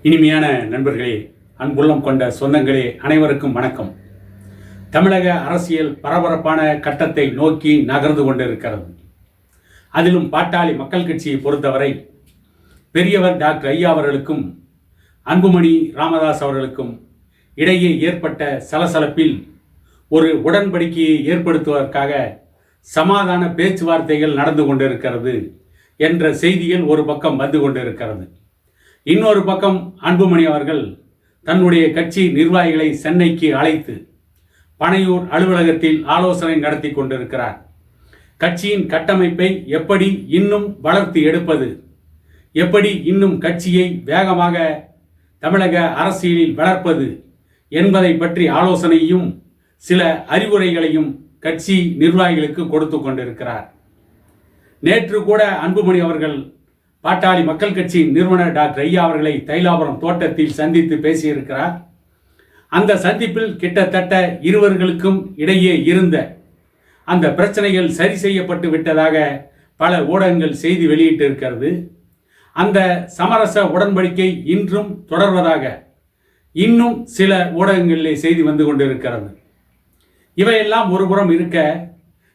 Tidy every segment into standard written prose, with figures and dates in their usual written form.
இனிமையான நண்பர்களே, அன்புள்ளம் கொண்ட சொந்தங்களே, அனைவருக்கும் வணக்கம். தமிழக அரசியல் பரபரப்பான கட்டத்தை நோக்கி நகர்ந்து கொண்டிருக்கிறது. அதிலும் பாட்டாளி மக்கள் கட்சியை பொறுத்தவரை பெரியவர் டாக்டர் ஐயா அவர்களுக்கும் அன்புமணி ராமதாஸ் அவர்களுக்கும் இடையே ஏற்பட்ட சலசலப்பில் ஒரு உடன்படிக்கையை ஏற்படுத்துவதற்காக சமாதான பேச்சுவார்த்தைகள் நடந்து கொண்டிருக்கிறது என்ற செய்திகள் ஒரு பக்கம் வந்து கொண்டிருக்கிறது. இன்னொரு பக்கம் அன்புமணி அவர்கள் தன்னுடைய கட்சி நிர்வாகிகளை சென்னைக்கு அழைத்து பனையூர் அலுவலகத்தில் ஆலோசனை நடத்தி கொண்டிருக்கிறார். கட்சியின் கட்டமைப்பை எப்படி இன்னும் வளர்த்து எடுப்பது, எப்படி இன்னும் கட்சியை வேகமாக தமிழக அரசியலில் வளர்ப்பது என்பதை பற்றி ஆலோசனையும் சில அறிவுரைகளையும் கட்சி நிர்வாகிகளுக்கு கொடுத்து கொண்டிருக்கிறார். நேற்று கூட அன்புமணி அவர்கள் பாட்டாளி மக்கள் கட்சி நிறுவனர் டாக்டர் ஐயா அவர்களை தைலாபுரம் தோட்டத்தில் சந்தித்து பேசியிருக்கிறார். அந்த சந்திப்பில் கிட்டத்தட்ட இருவர்களுக்கும் இடையே இருந்த அந்த பிரச்சனைகள் சரி செய்யப்பட்டு விட்டதாக பல ஊடகங்கள் செய்தி வெளியிட்டிருக்கிறது. அந்த சமரச உடன்படிக்கை இன்றும் தொடர்வதாக இன்னும் சில ஊடகங்களிலே செய்தி வந்து கொண்டிருக்கிறது. இவையெல்லாம் ஒருபுறம் இருக்க,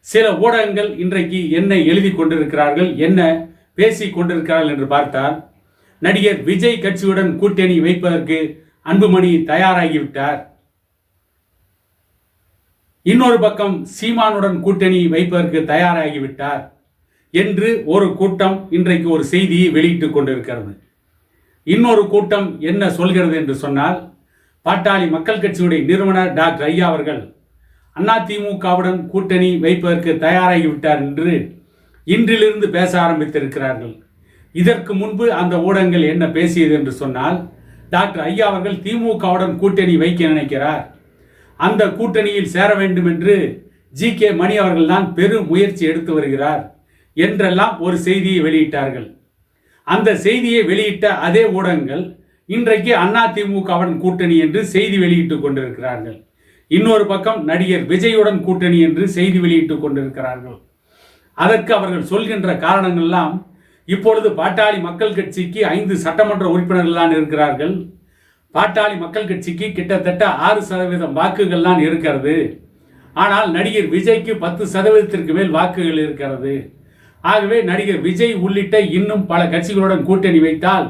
சில ஊடகங்கள் இன்றைக்கு என்ன எழுதி கொண்டிருக்கிறார்கள், என்ன பேசிக் கொண்டிருக்கிறார்கள் என்று பார்த்தால், நடிகர் விஜய் கட்சியுடன் கூட்டணி வைப்பதற்கு அன்புமணி தயாராகிவிட்டார். இன்னொரு பக்கம் சீமானுடன் கூட்டணி வைப்பதற்கு தயாராகிவிட்டார் என்று ஒரு கூட்டம் இன்றைக்கு ஒரு செய்தியை வெளியிட்டுக் கொண்டிருக்கிறது. இன்னொரு கூட்டம் என்ன சொல்கிறது என்று சொன்னால், பாட்டாளி மக்கள் கட்சியுடைய நிறுவனர் டாக்டர் ஐயா அவர்கள் அதிமுகவுடன் கூட்டணி வைப்பதற்கு தயாராகிவிட்டார் என்று இன்றிலிருந்து பேச ஆரம்பித்திருக்கிறார்கள். இதற்கு முன்பு அந்த ஊடகங்கள் என்ன பேசியது என்று சொன்னால், டாக்டர் ஐயா அவர்கள் திமுகவுடன் கூட்டணி வைக்க நினைக்கிறார், அந்த கூட்டணியில் சேர வேண்டும் என்று ஜி.கே. மணி அவர்கள் தான் பெரும் முயற்சி எடுத்து வருகிறார் என்றெல்லாம் ஒரு செய்தியை வெளியிட்டார்கள். அந்த செய்தியை வெளியிட்ட அதே ஊடகங்கள் இன்றைக்கு அதிமுகவுடன் கூட்டணி என்று செய்தி வெளியிட்டுக் கொண்டிருக்கிறார்கள். இன்னொரு பக்கம் நடிகர் விஜயுடன் கூட்டணி என்று செய்தி வெளியிட்டுக் கொண்டிருக்கிறார்கள். அதற்கு அவர்கள் சொல்கின்ற காரணங்கள்லாம், இப்பொழுது பாட்டாளி மக்கள் கட்சிக்கு 5 சட்டமன்ற உறுப்பினர்கள் தான் இருக்கிறார்கள். பாட்டாளி மக்கள் கட்சிக்கு கிட்டத்தட்ட 6% வாக்குகள் தான் இருக்கிறது. ஆனால் நடிகர் விஜய்க்கு 10% மேல் வாக்குகள் இருக்கிறது. ஆகவே நடிகர் விஜய் உள்ளிட்ட இன்னும் பல கட்சிகளுடன் கூட்டணி வைத்தால்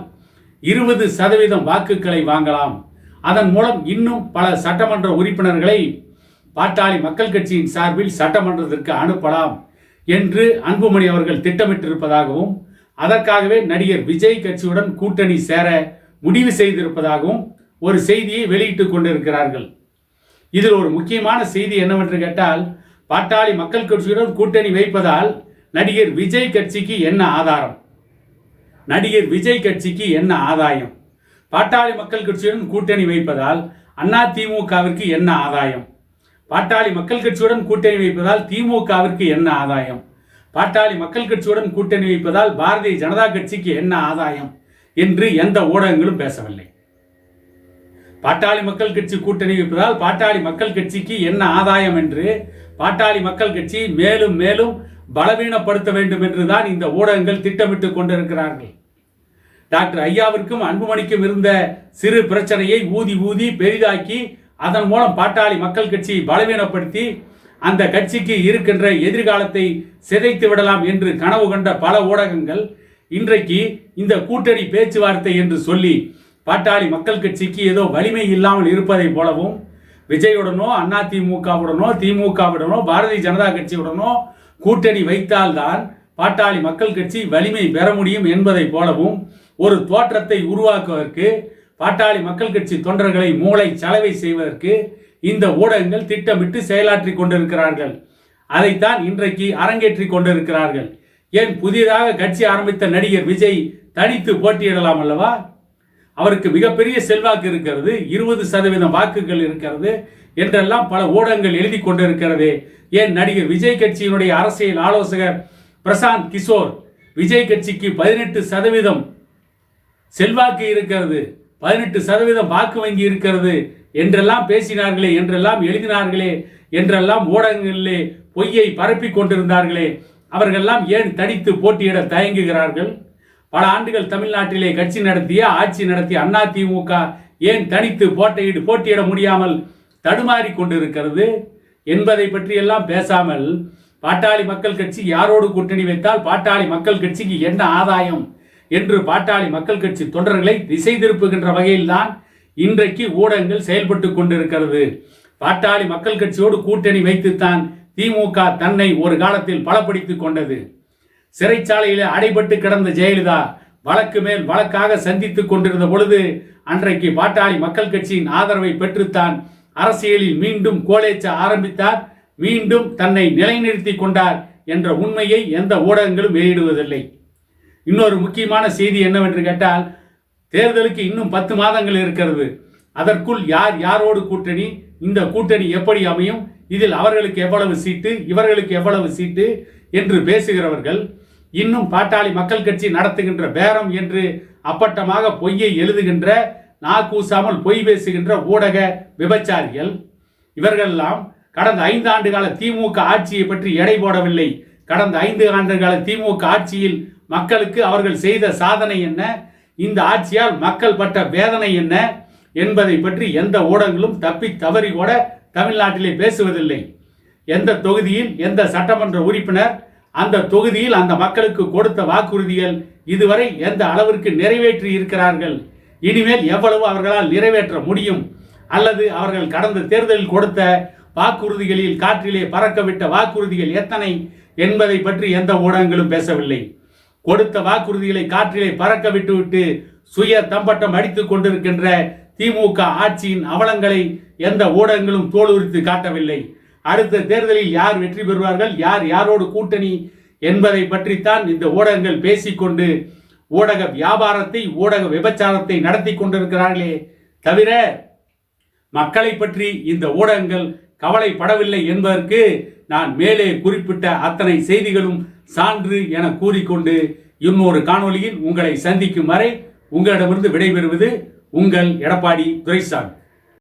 20% வாக்குகளை வாங்கலாம். அதன் மூலம் இன்னும் பல சட்டமன்ற உறுப்பினர்களை பாட்டாளி மக்கள் கட்சியின் சார்பில் சட்டமன்றத்திற்கு அனுப்பலாம் என்று அன்புமணி அவர்கள் திட்டமிட்டிருப்பதாகவும், அதற்காகவே நடிகர் விஜய் கட்சியுடன் கூட்டணி சேர முடிவு செய்திருப்பதாகவும் ஒரு செய்தியை வெளியிட்டுக் கொண்டிருக்கிறார்கள். இதில் ஒரு முக்கியமான செய்தி என்னவென்று கேட்டால், பாட்டாளி மக்கள் கட்சியுடன் கூட்டணி வைப்பதால் நடிகர் விஜய் கட்சிக்கு என்ன ஆதாரம், நடிகர் விஜய் கட்சிக்கு என்ன ஆதாயம், பாட்டாளி மக்கள் கட்சியுடன் கூட்டணி வைப்பதால் அதிமுகவிற்கு என்ன ஆதாயம், பாட்டாளி மக்கள் கட்சியுடன் கூட்டணி வைப்பதால் திமுகவிற்கு என்ன ஆதாயம், பாட்டாளி மக்கள் கட்சியுடன் கூட்டணி வைப்பதால் பாரதிய ஜனதா கட்சிக்கு என்ன ஆதாயம் என்று எந்த ஊடகங்களும் பேசவில்லை. பாட்டாளி மக்கள் கட்சி கூட்டணி வைப்பதால் பாட்டாளி மக்கள் கட்சிக்கு என்ன ஆதாயம் என்று பாட்டாளி மக்கள் கட்சி மேலும் மேலும் பலவீனப்படுத்த வேண்டும் என்றுதான் இந்த ஊடகங்கள் திட்டமிட்டுக் கொண்டிருக்கிறார்கள். டாக்டர் ஐயாவிற்கும் அன்புமணிக்கும் இருந்த சிறு பிரச்சனையை ஊதி ஊதி பெரிதாக்கி அதன் மூலம் பாட்டாளி மக்கள் கட்சியை பலவீனப்படுத்தி அந்த கட்சிக்கு இருக்கின்ற எதிர்காலத்தை சிதைத்து விடலாம் என்று கனவு கண்ட பல ஊடகங்கள் இன்றைக்கு இந்த கூட்டணி பேச்சுவார்த்தை என்று சொல்லி பாட்டாளி மக்கள் கட்சிக்கு ஏதோ வலிமை இல்லாமல் இருப்பதை போலவும், விஜயுடனோ அதிமுகவுடனோ திமுகவுடனோ பாரதிய ஜனதா கட்சியுடனோ கூட்டணி வைத்தால்தான் பாட்டாளி மக்கள் கட்சி வலிமை பெற முடியும் என்பதை போலவும் ஒரு தோற்றத்தை உருவாக்குவதற்கு, பாட்டாளி மக்கள் கட்சி தொண்டர்களை மூளை சலவை செய்வதற்கு இந்த ஊடகங்கள் திட்டமிட்டு செயலாற்றி கொண்டிருக்கிறார்கள். அதைத்தான் இன்றைக்கு அரங்கேற்றி கொண்டிருக்கிறார்கள். ஏன் புதிதாக கட்சி ஆரம்பித்த நடிகர் விஜய் தனித்து போட்டியிடலாம் அல்லவா? அவருக்கு மிகப்பெரிய செல்வாக்கு இருக்கிறது, 20% வாக்குகள் இருக்கிறது என்றெல்லாம் பல ஊடகங்கள் எழுதி கொண்டிருக்கிறது. ஏன் நடிகர் விஜய் கட்சியினுடைய அரசியல் ஆலோசகர் பிரசாந்த் கிஷோர் விஜய் கட்சிக்கு 18% செல்வாக்கு இருக்கிறது, 18% வாக்கு வங்கி இருக்கிறது என்றெல்லாம் பேசினார்களே, என்றெல்லாம் எழுதினார்களே, என்றெல்லாம் ஊடகங்களிலே பொய்யை பரப்பி கொண்டிருந்தார்களே, அவர்களெல்லாம் ஏன் தனித்து போட்டியிட தயங்குகிறார்கள்? பல ஆண்டுகள் தமிழ்நாட்டிலே கட்சி நடத்திய ஆட்சி நடத்திய அதிமுக ஏன் தனித்து போட்டியிட முடியாமல் தடுமாறி கொண்டிருக்கிறது என்பதை பற்றியெல்லாம் பேசாமல் பாட்டாளி மக்கள் கட்சி யாரோடு கூட்டணி வைத்தால் பாட்டாளி மக்கள் கட்சிக்கு என்ன ஆதாயம் என்று பாட்டாளி மக்கள் கட்சி தொண்டர்களை திசை திருப்புகின்ற வகையில்தான் இன்றைக்கு ஊடகங்கள் செயல்பட்டு கொண்டிருக்கிறது. பாட்டாளி மக்கள் கட்சியோடு கூட்டணி வைத்துத்தான் திமுக தன்னை ஒரு காலத்தில் பலப்படுத்திக் கொண்டது. சிறைச்சாலையில் அடைபட்டு கிடந்த ஜெயலலிதா வழக்கு மேல் வழக்காக சந்தித்துக் கொண்டிருந்த பொழுது அன்றைக்கு பாட்டாளி மக்கள் கட்சியின் ஆதரவை பெற்றுத்தான் அரசியலில் மீண்டும் கோலேச்ச ஆரம்பித்தார், மீண்டும் தன்னை நிலைநிறுத்தி கொண்டார் என்ற உண்மையை எந்த ஊடகங்களும் வெளியிடுவதில்லை. இன்னொரு முக்கியமான செய்தி என்னவென்று கேட்டால், தேர்தலுக்கு இன்னும் 10 மாதங்கள் இருக்கிறது. அதற்குள் யார் யாரோடு கூட்டணி, இந்த கூட்டணி எப்படி அமையும், இதில் அவர்களுக்கு எவ்வளவு சீட்டு, இவர்களுக்கு எவ்வளவு சீட்டு என்று பேசுகிறவர்கள் இன்னும் பாட்டாளி மக்கள் கட்சி நடத்துகின்ற பேரம் என்று அப்பட்டமாக பொய்யை எழுதுகின்ற, நாக்கூசாமல் பொய் பேசுகின்ற ஊடக விபச்சாரிகள். இவர்களெல்லாம் கடந்த 5 ஆண்டு கால திமுக ஆட்சியை பற்றி எடை போடவில்லை. கடந்த 5 ஆண்டு கால திமுக ஆட்சியில் மக்களுக்கு அவர்கள் செய்த சாதனை என்ன, இந்த ஆட்சியால் மக்கள் பட்ட வேதனை என்ன என்பதை பற்றி எந்த ஊடகங்களும் தப்பி தவறி கூட தமிழ்நாட்டிலே பேசுவதில்லை. எந்த தொகுதியில் எந்த சட்டமன்ற உறுப்பினர் அந்த தொகுதியில் அந்த மக்களுக்கு கொடுத்த வாக்குறுதிகள் இதுவரை எந்த அளவிற்கு நிறைவேற்றி இருக்கிறார்கள், இனிமேல் எவ்வளவு அவர்களால் நிறைவேற்ற முடியும், அல்லது அவர்கள் கடந்த தேர்தலில் கொடுத்த வாக்குறுதிகளில் காற்றிலே பறக்கவிட்ட வாக்குறுதிகள் எத்தனை என்பதை பற்றி எந்த ஊடகங்களும் பேசவில்லை. கொடுத்த வாக்குறுதிகளை காற்றிலே பறக்க விட்டுவிட்டு சுய தம்பட்டம் அடித்துக் கொண்டிருக்கின்ற திமுக ஆட்சியின் அவலங்களை எந்த ஊடகங்களும் தோலுரித்து காட்டவில்லை. அடுத்த தேர்தலில் யார் வெற்றி பெறுவார்கள், யார் யாரோடு கூட்டணி என்பதை பற்றித்தான் இந்த ஊடகங்கள் பேசிக்கொண்டு ஊடக வியாபாரத்தை, ஊடக விபச்சாரத்தை நடத்தி கொண்டிருக்கிறார்களே தவிர மக்களை பற்றி இந்த ஊடகங்கள் கவலைப்படவில்லை என்பதற்கு நான் மேலே குறிப்பிட்ட அத்தனை செய்திகளும் சான்று என கூறிக்கொண்டு இன்னொரு காணொளியில் உங்களை சந்திக்கும் வரை உங்களிடமிருந்து விடைபெறுவது உங்கள் எடப்பாடி துரைசாமி.